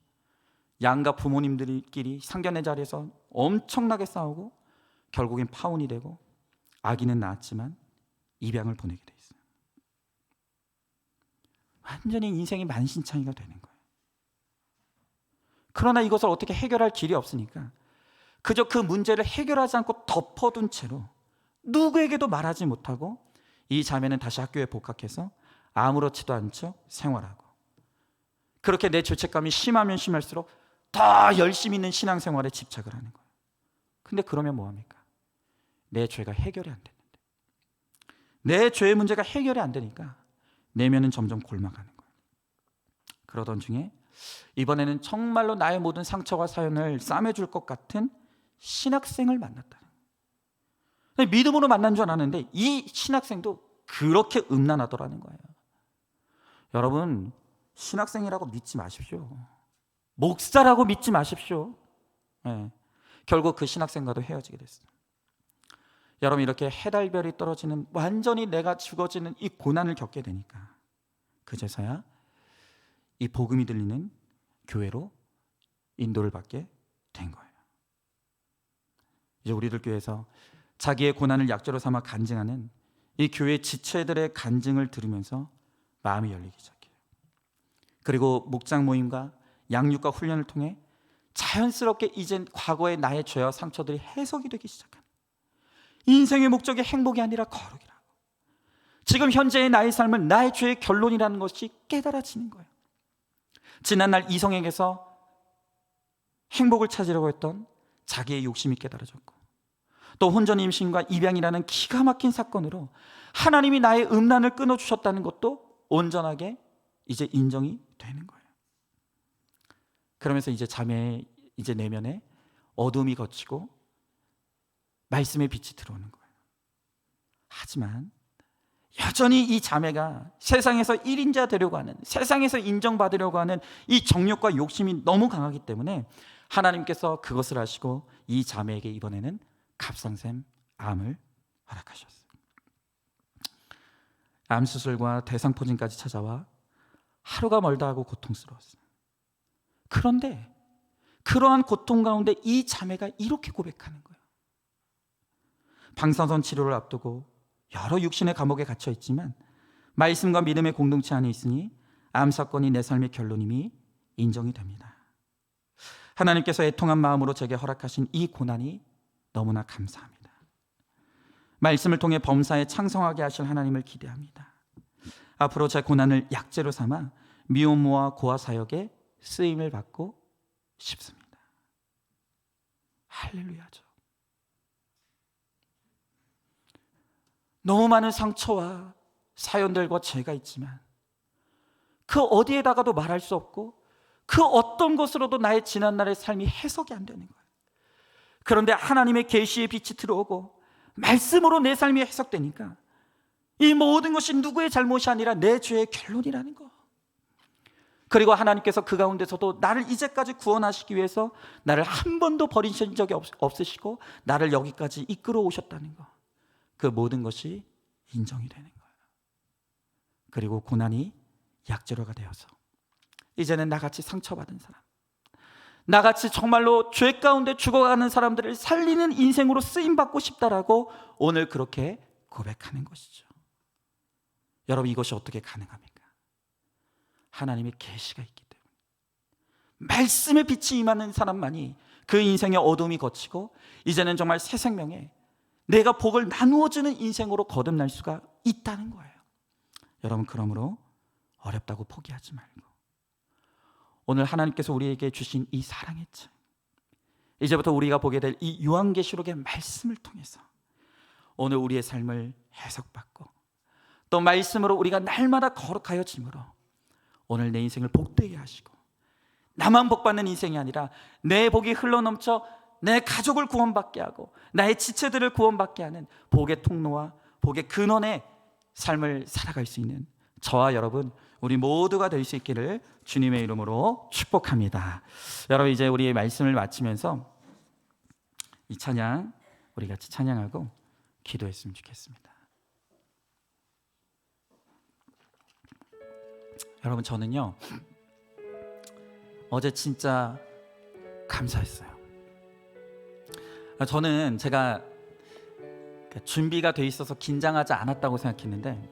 양가 부모님들끼리 상견례 자리에서 엄청나게 싸우고 결국엔 파혼이 되고 아기는 낳았지만 입양을 보내게 돼 있어요. 완전히 인생이 만신창이가 되는 거예요. 그러나 이것을 어떻게 해결할 길이 없으니까 그저 그 문제를 해결하지 않고 덮어둔 채로 누구에게도 말하지 못하고 이 자매는 다시 학교에 복학해서 아무렇지도 않죠 생활하고, 그렇게 내 죄책감이 심하면 심할수록 더 열심히 있는 신앙생활에 집착을 하는 거예요. 근데 그러면 뭐합니까? 내 죄가 해결이 안 되는데, 내 죄의 문제가 해결이 안 되니까 내면은 점점 골마가는 거예요. 그러던 중에 이번에는 정말로 나의 모든 상처와 사연을 싸매줄 것 같은 신학생을 만났다. 믿음으로 만난 줄 알았는데 이 신학생도 그렇게 음란하더라는 거예요. 여러분, 신학생이라고 믿지 마십시오. 목사라고 믿지 마십시오. 네. 결국 그 신학생과도 헤어지게 됐어요. 여러분, 이렇게 해달별이 떨어지는, 완전히 내가 죽어지는 이 고난을 겪게 되니까 그제서야 이 복음이 들리는 교회로 인도를 받게 된 거예요. 이제 우리들 교회에서 자기의 고난을 약조로 삼아 간증하는 이 교회 지체들의 간증을 들으면서 마음이 열리기 시작해요. 그리고 목장 모임과 양육과 훈련을 통해 자연스럽게 이젠 과거의 나의 죄와 상처들이 해석이 되기 시작합니다. 인생의 목적이 행복이 아니라 거룩이라고, 지금 현재의 나의 삶은 나의 죄의 결론이라는 것이 깨달아지는 거예요. 지난날 이성에게서 행복을 찾으려고 했던 자기의 욕심이 깨달아졌고, 또 혼전 임신과 입양이라는 기가 막힌 사건으로 하나님이 나의 음란을 끊어주셨다는 것도 온전하게 이제 인정이 되는 거예요. 그러면서 이제 자매의 이제 내면에 어둠이 걷히고 말씀의 빛이 들어오는 거예요. 하지만 여전히 이 자매가 세상에서 1인자 되려고 하는, 세상에서 인정받으려고 하는 이 정욕과 욕심이 너무 강하기 때문에 하나님께서 그것을 아시고 이 자매에게 이번에는 갑상샘 암을 허락하셨어요. 암 수술과 대상포진까지 찾아와 하루가 멀다 하고 고통스러웠어요. 그런데 그러한 고통 가운데 이 자매가 이렇게 고백하는 거예요. 방사선 치료를 앞두고 여러 육신의 감옥에 갇혀 있지만 말씀과 믿음의 공동체 안에 있으니 암 사건이 내 삶의 결론임이 인정이 됩니다. 하나님께서 애통한 마음으로 제게 허락하신 이 고난이 너무나 감사합니다. 말씀을 통해 범사에 창성하게 하실 하나님을 기대합니다. 앞으로 제 고난을 약재로 삼아 미혼모와 고아 사역에 쓰임을 받고 싶습니다. 할렐루야죠. 너무 많은 상처와 사연들과 죄가 있지만 그 어디에다가도 말할 수 없고 그 어떤 것으로도 나의 지난날의 삶이 해석이 안 되는 거예요. 그런데 하나님의 계시의 빛이 들어오고 말씀으로 내 삶이 해석되니까 이 모든 것이 누구의 잘못이 아니라 내 죄의 결론이라는 거, 그리고 하나님께서 그 가운데서도 나를 이제까지 구원하시기 위해서 나를 한 번도 버리신 적이 없으시고 나를 여기까지 이끌어 오셨다는 것, 그 모든 것이 인정이 되는 거예요. 그리고 고난이 약재료가 되어서 이제는 나같이 상처받은 사람, 나같이 정말로 죄 가운데 죽어가는 사람들을 살리는 인생으로 쓰임받고 싶다라고 오늘 그렇게 고백하는 것이죠. 여러분, 이것이 어떻게 가능합니까? 하나님의 계시가 있기 때문에. 말씀의 빛이 임하는 사람만이 그 인생의 어둠이 걷히고 이제는 정말 새 생명에 내가 복을 나누어주는 인생으로 거듭날 수가 있다는 거예요. 여러분, 그러므로 어렵다고 포기하지 말고 오늘 하나님께서 우리에게 주신 이 사랑의 책, 이제부터 우리가 보게 될 이 요한계시록의 말씀을 통해서 오늘 우리의 삶을 해석받고 또 말씀으로 우리가 날마다 거룩하여짐으로 오늘 내 인생을 복되게 하시고 나만 복받는 인생이 아니라 내 복이 흘러넘쳐 내 가족을 구원받게 하고 나의 지체들을 구원받게 하는 복의 통로와 복의 근원의 삶을 살아갈 수 있는 저와 여러분, 우리 모두가 될 수 있기를 주님의 이름으로 축복합니다. 여러분, 이제 우리의 말씀을 마치면서 이 찬양 우리 같이 찬양하고 기도했으면 좋겠습니다. 여러분, 저는요 어제 진짜 감사했어요. 저는 제가 준비가 돼 있어서 긴장하지 않았다고 생각했는데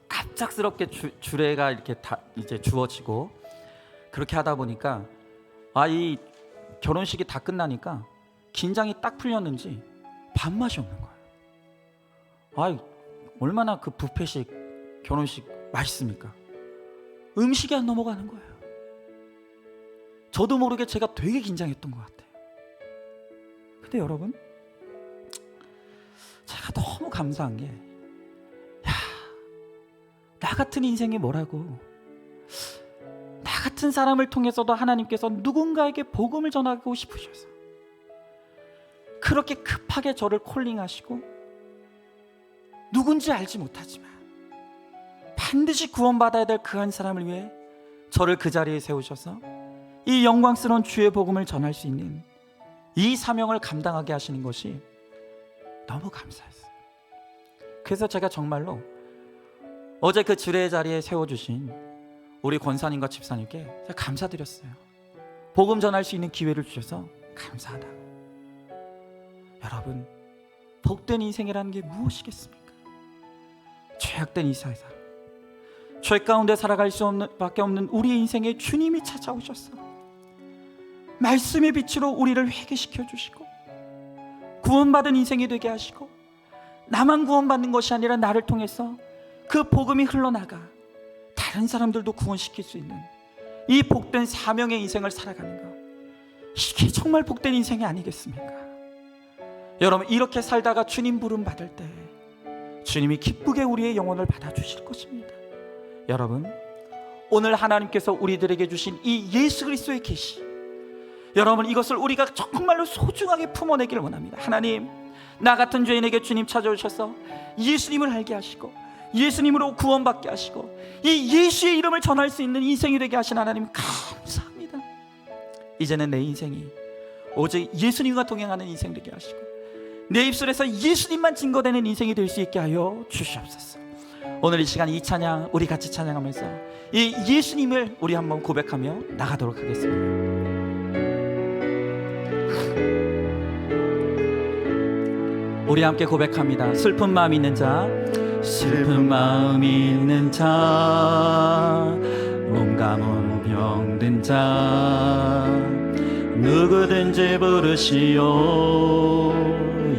갑작스럽게 주례가 이렇게 다 이제 주어지고 그렇게 하다 보니까 이 결혼식이 다 끝나니까 긴장이 딱 풀렸는지 밥맛이 없는 거예요. 얼마나 그 뷔페식 결혼식 맛있습니까? 음식이 안 넘어가는 거예요. 저도 모르게 제가 되게 긴장했던 것 같아요. 근데 여러분, 제가 너무 감사한 게 나 같은 인생이 뭐라고, 나 같은 사람을 통해서도 하나님께서 누군가에게 복음을 전하고 싶으셔서 그렇게 급하게 저를 콜링하시고 누군지 알지 못하지만 반드시 구원받아야 될 그 한 사람을 위해 저를 그 자리에 세우셔서 이 영광스러운 주의 복음을 전할 수 있는 이 사명을 감당하게 하시는 것이 너무 감사했어요. 그래서 제가 정말로 어제 그 주례의 자리에 세워주신 우리 권사님과 집사님께 제가 감사드렸어요. 복음 전할 수 있는 기회를 주셔서 감사하다. 여러분, 복된 인생이라는 게 무엇이겠습니까? 죄악된 이 세상, 죄 가운데 살아갈 수밖에 없는 우리의 인생에 주님이 찾아오셔서 말씀의 빛으로 우리를 회개시켜 주시고 구원받은 인생이 되게 하시고 나만 구원받는 것이 아니라 나를 통해서 그 복음이 흘러나가 다른 사람들도 구원시킬 수 있는 이 복된 사명의 인생을 살아가는 것, 이게 정말 복된 인생이 아니겠습니까? 여러분, 이렇게 살다가 주님 부름 받을 때 주님이 기쁘게 우리의 영혼을 받아주실 것입니다. 여러분, 오늘 하나님께서 우리들에게 주신 이 예수 그리스도의 계시, 여러분, 이것을 우리가 정말로 소중하게 품어내기를 원합니다. 하나님, 나 같은 죄인에게 주님 찾아오셔서 예수님을 알게 하시고 예수님으로 구원받게 하시고 이 예수의 이름을 전할 수 있는 인생이 되게 하신 하나님 감사합니다. 이제는 내 인생이 오직 예수님과 동행하는 인생 되게 하시고 내 입술에서 예수님만 증거되는 인생이 될 수 있게 하여 주시옵소서. 오늘 이 시간 이 찬양 우리 같이 찬양하면서 이 예수님을 우리 한번 고백하며 나가도록 하겠습니다. 우리 함께 고백합니다. 슬픈 마음 있는 자, 슬픈 마음 있는 자, 몸과 몸 병든 자, 누구든지 부르시오.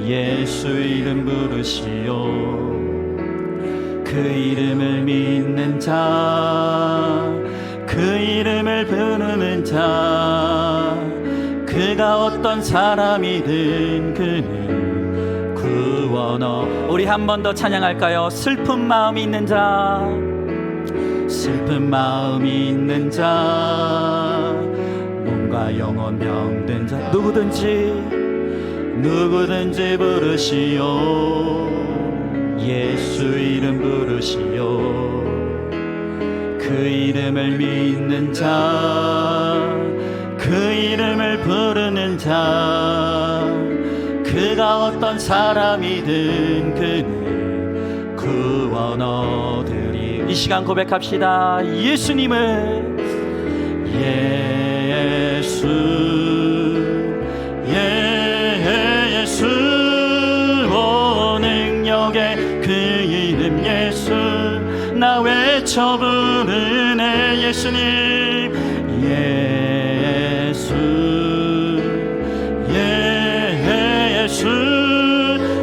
예수 이름 부르시오. 그 이름을 믿는 자, 그 이름을 부르는 자, 그가 어떤 사람이든 그는 구원어. 우리 한 번 더 찬양할까요? 슬픈 마음이 있는 자, 슬픈 마음이 있는 자, 몸과 영혼 병든 자, 누구든지 부르시오. 예수 이름 부르시오. 그 그 이름을 믿는 자, 그 이름을 부르는 자, 그가 어떤 사람이든 그는 구원 얻으리. 이 시간 고백합시다. 예수님을, 예수, 예수, 오 능력의 그 이름 예수, 나 외쳐 부르네. 예수님, 예수, 예수,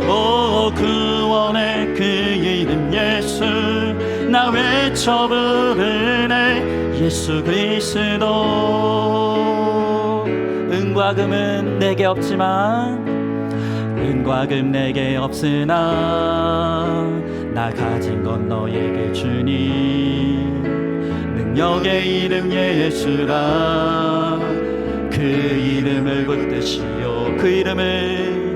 오 구원의 그 이름 예수, 나 외쳐 부르네. 예수 그리스도. 은과 금은 내게 없지만, 은과 금 내게 없으나 나 가진 건 너에게 주니, 능력의 이름 예수라. 그 이름을 붙드시오. 그 이름을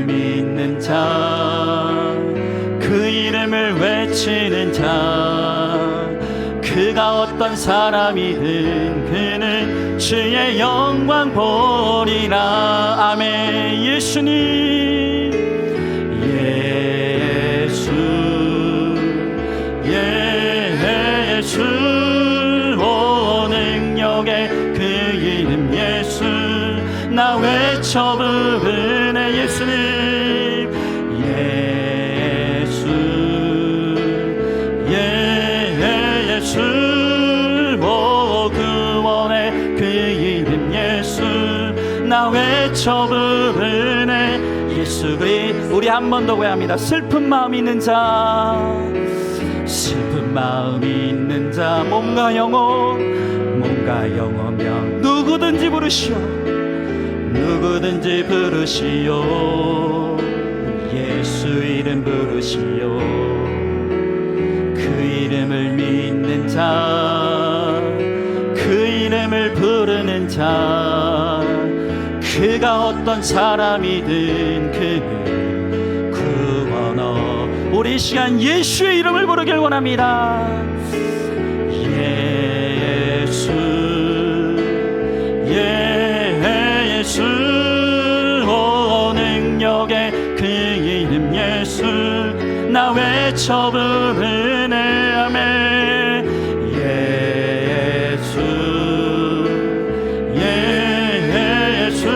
믿는 자, 그 이름을 외치는 자, 그가 어떤 사람이든 그는 주의 영광 보리라. 아멘. 예수님, 예수, 예수, 오 능력의 그 이름 예수, 나 외쳐 부르네. 예수님, 예수, 예수, 오 구원의 그 이름 예수, 나 외쳐 부르네. 예수 그리스도. 우리 한 번 더 고백합니다. 슬픈 마음이 있는 자, 슬픈 마음이 있는 자, 몸과 영혼, 몸과 영혼명 누구든지 부르시오. 누구든지 부르시오. 예수 이름 부르시오. 그 이름을 믿는 자, 그 이름을 부르는 자, 그가 어떤 사람이든 그는 구원 얻. 우리 이 시간 예수의 이름을 부르길 원합니다. 예수, 예수, 오 능력의 그 이름 예수, 나 외쳐 부르네. 아멘. 예수, 예수,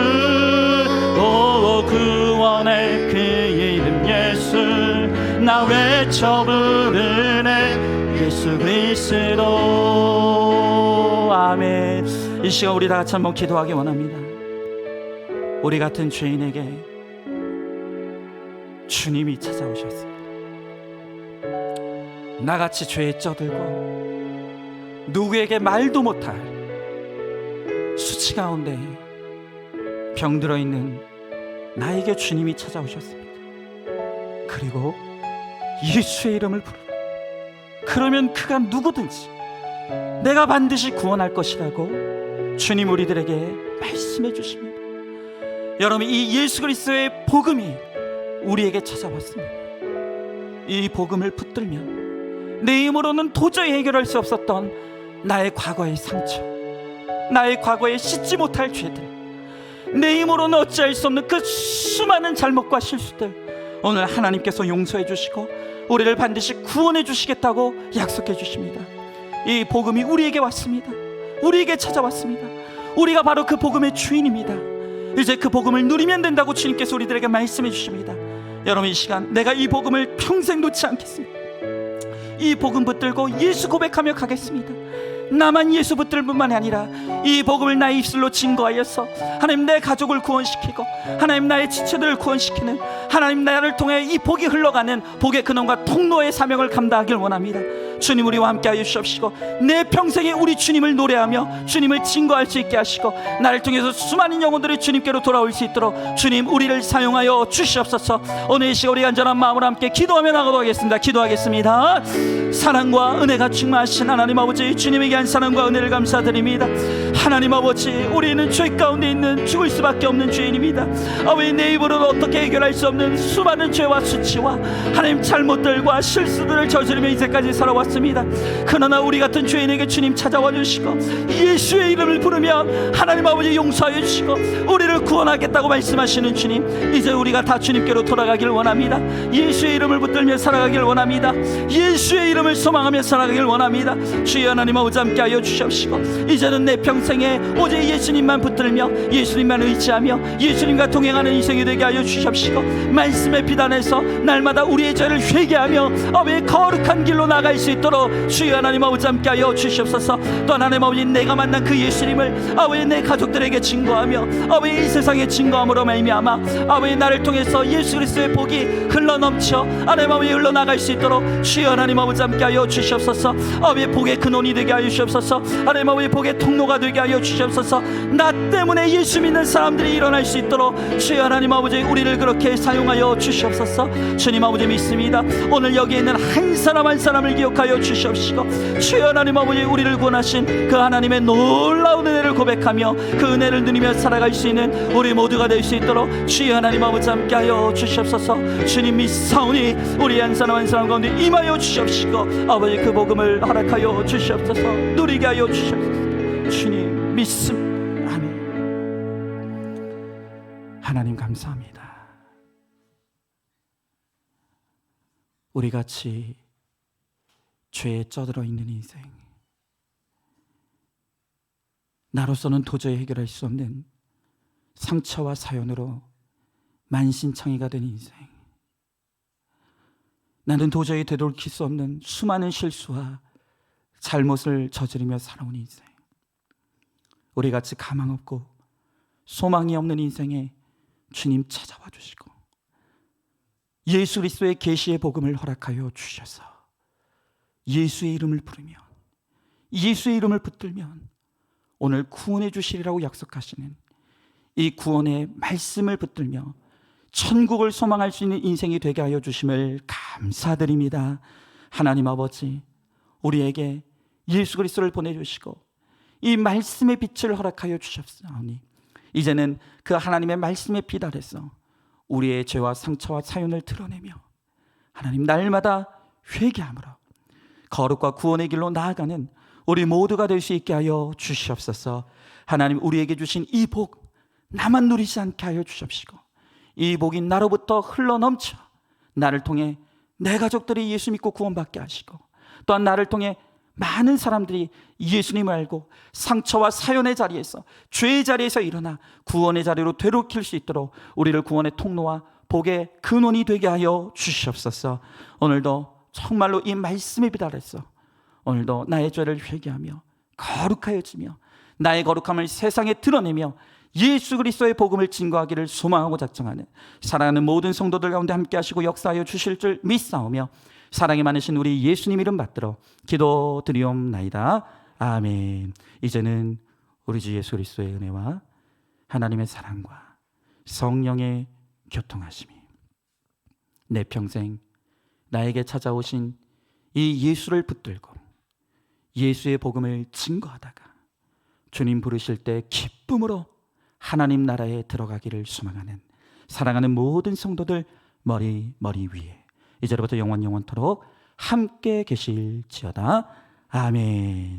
오 구원의 그 이름 예수, 나 외쳐 부르네. 예수 그리스도. 아멘. 이 시간 우리 다 같이 한번 기도하기 원합니다. 우리 같은 죄인에게 주님이 찾아오셨습니다. 나같이 죄에 쩌들고 누구에게 말도 못할 수치 가운데 병들어 있는 나에게 주님이 찾아오셨습니다. 그리고 예수의 이름을 부르라. 그러면 그가 누구든지 내가 반드시 구원할 것이라고 주님 우리들에게 말씀해 주십니다. 여러분, 이 예수 그리스도의 복음이 우리에게 찾아왔습니다. 이 복음을 붙들면 내 힘으로는 도저히 해결할 수 없었던 나의 과거의 상처, 나의 과거에 씻지 못할 죄들, 내 힘으로는 어찌할 수 없는 그 수많은 잘못과 실수들, 오늘 하나님께서 용서해 주시고 우리를 반드시 구원해 주시겠다고 약속해 주십니다. 이 복음이 우리에게 왔습니다. 우리에게 찾아왔습니다. 우리가 바로 그 복음의 주인입니다. 이제 그 복음을 누리면 된다고 주님께서 우리들에게 말씀해 주십니다. 여러분, 이 시간 내가 이 복음을 평생 놓지 않겠습니다. 이 복음 붙들고 예수 고백하며 가겠습니다. 나만 예수 붙들 뿐만이 아니라 이 복음을 나의 입술로 증거하여서 하나님 내 가족을 구원시키고 하나님 나의 지체들을 구원시키는, 하나님 나를 통해 이 복이 흘러가는 복의 근원과 통로의 사명을 감당하길 원합니다. 주님 우리와 함께 하여 주시옵시고 내 평생에 우리 주님을 노래하며 주님을 증거할 수 있게 하시고 나를 통해서 수많은 영혼들이 주님께로 돌아올 수 있도록 주님 우리를 사용하여 주시옵소서. 오늘 이 시간 우리 간절한 마음으로 함께 기도하며 나가도록 하겠습니다. 기도하겠습니다. 사랑과 은혜가 충만하신 하나님 아버지, 주님에게 한 사랑과 은혜를 감사드립니다. 하나님 아버지, 우리는 죄 가운데 있는 죽을 수밖에 없는 죄인입니다. 아버지, 내 입으로는 어떻게 해결할 수 없는 없는 수많은 죄와 수치와 하나님 잘못들과 실수들을 저지르며 이제까지 살아왔습니다. 그러나 우리 같은 죄인에게 주님 찾아와 주시고 예수의 이름을 부르면 하나님 아버지 용서하여 주시고 우리를 구원하겠다고 말씀하시는 주님, 이제 우리가 다 주님께로 돌아가길 원합니다. 예수의 이름을 붙들며 살아가길 원합니다. 예수의 이름을 소망하며 살아가길 원합니다. 주여 하나님 아버지 함께 하여 주시옵시고 이제는 내 평생에 오직 예수님만 붙들며 예수님만 의지하며 예수님과 동행하는 인생이 되게 하여 주시옵시고 말씀의 비단에서 날마다 우리의 죄를 회개하며 아버지의 거룩한 길로 나갈 수 있도록 주여 하나님 아버지 함께 하여 주시옵소서. 또 하나님 아버지 내가 만난 그 예수님을 아버지 내 가족들에게 증거하며 아버지 이 세상에 증거함으로 말미암아 아버지 나를 통해서 예수 그리스도의 복이 흘러넘쳐 하나님 아버지 흘러나갈 수 있도록 주여 하나님 아버지 함께 하여 주시옵소서. 아버지 복의 근원이 되게 하여 주시옵소서. 하나님 아버지 복의 통로가 되게 하여 주시옵소서. 나 때문에 예수 믿는 사람들이 일어날 수 있도록 주여 하나님 아버지 우리를 그렇게 사용하여 주시옵소서. 주님 아버지 믿습니다. 오늘 여기 있는 한 사람 한 사람을 기억하여 주시옵시고 주여 하나님 아버지 우리를 구원하신 그 하나님의 놀라운 은혜를 고백하며 그 은혜를 누리며 살아갈 수 있는 우리 모두가 될 수 있도록 주여 하나님 아버지 함께 하여 주시옵소서. 주님 믿사오니 우리 한 사람 한 사람 가운데 임하여 주시옵시고 아버지 그 복음을 허락하여 주시옵소서. 누리게 하여 주시옵소서. 주님 믿습니다. 아멘. 하나님 감사합니다. 우리같이 죄에 쩌들어 있는 인생, 나로서는 도저히 해결할 수 없는 상처와 사연으로 만신창이가 된 인생, 나는 도저히 되돌킬 수 없는 수많은 실수와 잘못을 저지르며 살아온 인생, 우리같이 가망 없고 소망이 없는 인생에 주님 찾아와 주시고 예수 그리스도의 계시의 복음을 허락하여 주셔서 예수의 이름을 부르면, 예수의 이름을 붙들면 오늘 구원해 주시리라고 약속하시는 이 구원의 말씀을 붙들며 천국을 소망할 수 있는 인생이 되게 하여 주심을 감사드립니다. 하나님 아버지, 우리에게 예수 그리스도를 보내주시고 이 말씀의 빛을 허락하여 주셨사오니 이제는 그 하나님의 말씀의 빛 아래서 우리의 죄와 상처와 사연을 드러내며 하나님 날마다 회개함으로 거룩과 구원의 길로 나아가는 우리 모두가 될 수 있게 하여 주시옵소서. 하나님 우리에게 주신 이 복 나만 누리지 않게 하여 주십시고 이 복이 나로부터 흘러넘쳐 나를 통해 내 가족들이 예수 믿고 구원받게 하시고 또한 나를 통해 많은 사람들이 예수님을 알고 상처와 사연의 자리에서 죄의 자리에서 일어나 구원의 자리로 되돌킬 수 있도록 우리를 구원의 통로와 복의 근원이 되게 하여 주시옵소서. 오늘도 정말로 이 말씀에 비달해서 오늘도 나의 죄를 회개하며 거룩하여지며 나의 거룩함을 세상에 드러내며 예수 그리스도의 복음을 증거하기를 소망하고 작정하는 사랑하는 모든 성도들 가운데 함께 하시고 역사하여 주실 줄 믿사오며 사랑이 많으신 우리 예수님 이름 받들어 기도드리옵나이다. 아멘. 이제는 우리 주 예수 그리스도의 은혜와 하나님의 사랑과 성령의 교통하심이 내 평생 나에게 찾아오신 이 예수를 붙들고 예수의 복음을 증거하다가 주님 부르실 때 기쁨으로 하나님 나라에 들어가기를 소망하는 사랑하는 모든 성도들 머리 위에 이제로부터 영원토록 함께 계실지어다. 아멘.